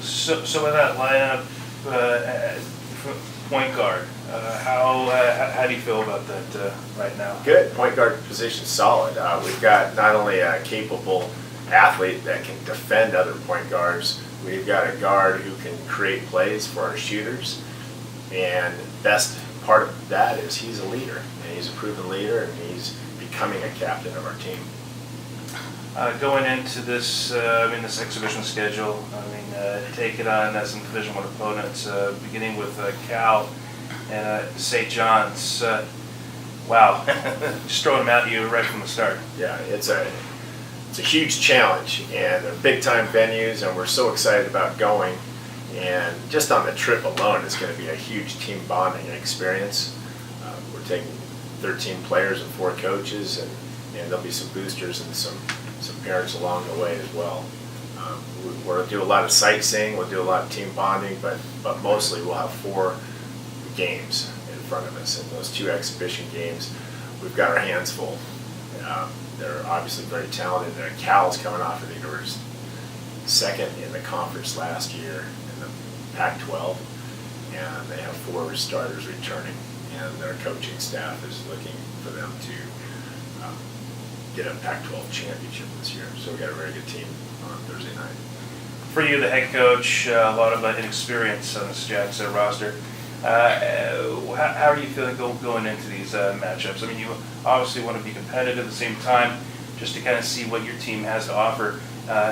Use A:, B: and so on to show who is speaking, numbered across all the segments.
A: So in that lineup, point guard, how do you feel about that right now?
B: Good. Point guard position solid. We've got not only a capable athlete that can defend other point guards, we've got a guard who can create plays for our shooters, and best part of that is he's a leader, and he's a proven leader, and he's becoming a captain of our team.
A: Going into this, this exhibition schedule, taking on some Division I opponents, beginning with Cal and St. John's. Wow, just throwing them at you right from the start.
B: Yeah, it's a huge challenge, and they're big time venues, and we're so excited about going. And just on the trip alone, it's going to be a huge team bonding experience. We're taking 13 players and 4 coaches, and there'll be some boosters and some parents along the way as well. We'll do a lot of sightseeing, we'll do a lot of team bonding, but mostly we'll have 4 games in front of us. And those 2 exhibition games, we've got our hands full. They're obviously very talented. Cal's coming off of the second in the conference last year in the Pac-12, and they have 4 starters returning, and their coaching staff is looking for them to get a Pac-12 championship this year. So we got a very good team on Thursday night.
A: For you, the head coach, a lot of inexperience on this Jags roster. How are you feeling going into these matchups? You obviously want to be competitive at the same time, just to kind of see what your team has to offer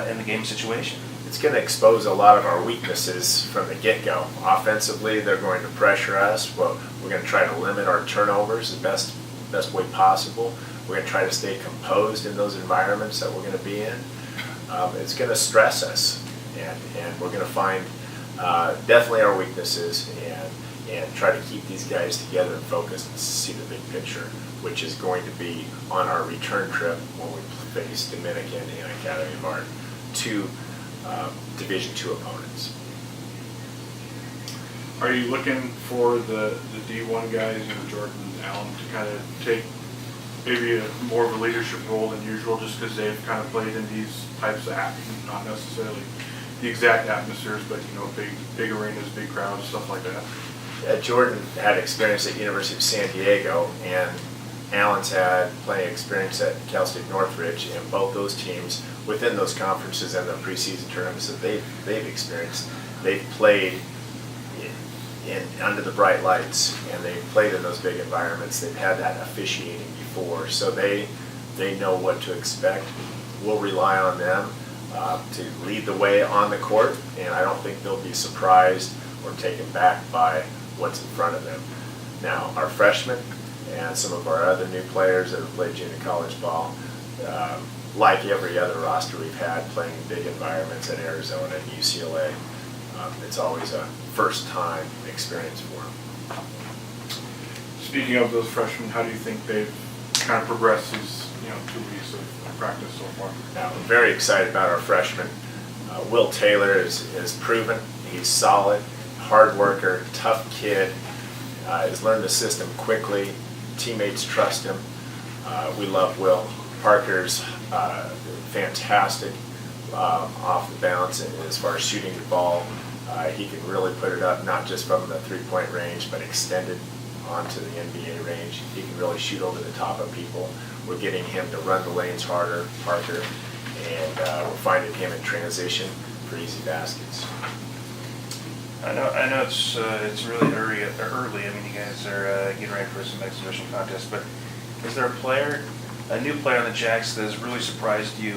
A: in the game situation.
B: It's going to expose a lot of our weaknesses from the get-go. Offensively, they're going to pressure us. Well, we're going to try to limit our turnovers the best way possible. We're going to try to stay composed in those environments that we're going to be in. It's going to stress us, and we're going to find definitely our weaknesses and try to keep these guys together and focused and see the big picture, which is going to be on our return trip when we face Dominican and Academy of Art, 2 Division II opponents.
C: Are you looking for the D1 guys, Jordan and Allen, to kind of take maybe more of a leadership role than usual, just because they've kind of played in these types of not necessarily the exact atmospheres, but big arenas, big crowds, stuff like that?
B: Jordan had experience at University of San Diego, and Allen's had plenty of experience at Cal State Northridge, and both those teams within those conferences and the preseason tournaments that they've experienced, they've played under the bright lights, and they've played in those big environments. They've had that officiating before, so they know what to expect. We'll rely on them to lead the way on the court, and I don't think they'll be surprised or taken back by what's in front of them. Now, our freshmen and some of our other new players that have played junior college ball, like every other roster we've had playing in big environments at Arizona and UCLA, it's always a first-time experience for them.
C: Speaking of those freshmen, how do you think they've kind of progressed these 2 weeks of practice so far?
B: Now, I'm very excited about our freshmen. Will Taylor is proven. He's solid, hard worker, tough kid. Has learned the system quickly. Teammates trust him. We love Will. Parker's fantastic off the bounce as far as shooting the ball. He can really put it up, not just from the 3-point range, but extended onto the NBA range. He can really shoot over the top of people. We're getting him to run the lanes harder, Parker, and we're finding him in transition for easy baskets.
A: I know it's really early. You guys are getting ready for some exhibition contests, but is there a new player on the Jacks that has really surprised you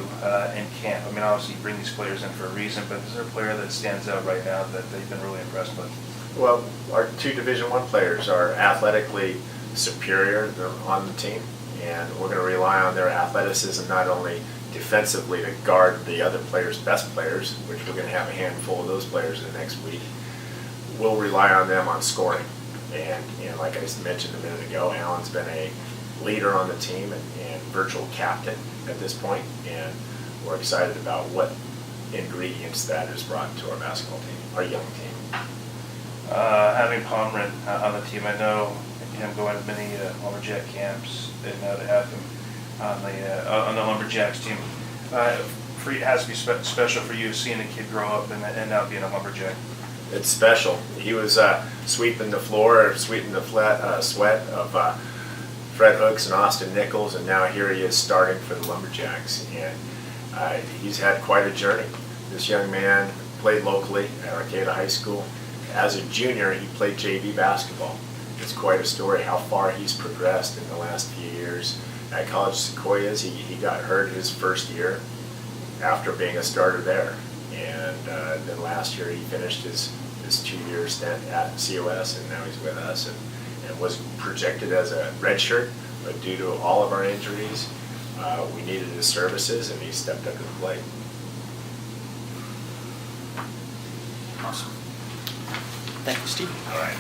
A: in camp? Obviously you bring these players in for a reason, but is there a player that stands out right now that they've been really impressed with?
B: Well, our 2 Division I players are athletically superior. They're on the team, and we're going to rely on their athleticism not only defensively to guard the other players' best players, which we're going to have a handful of those players in the next week. We'll rely on them on scoring. And like I mentioned a minute ago, Allen's been a leader on the team and virtual captain at this point, and we're excited about what ingredients that has brought to our basketball team, our young team.
A: Having Pomeran on the team, I know him going to many Lumberjack camps, and now to have him on the Lumberjacks team. it has to be special for you seeing a kid grow up and now being a lumberjack.
B: It's special. He was sweeping the floor, sweeping the sweat of Fred Hooks and Austin Nichols, and now here he is starting for the Lumberjacks. And he's had quite a journey. This young man played locally at Arcata High School. As a junior, he played JV basketball. It's quite a story how far he's progressed in the last few years. At College Sequoias, he got hurt his first year after being a starter there. And then last year he finished his 2-year stint at COS, and now he's with us, and was projected as a redshirt, but due to all of our injuries, we needed his services, and he stepped up to the plate.
D: Awesome. Thank you, Steve.
B: All right.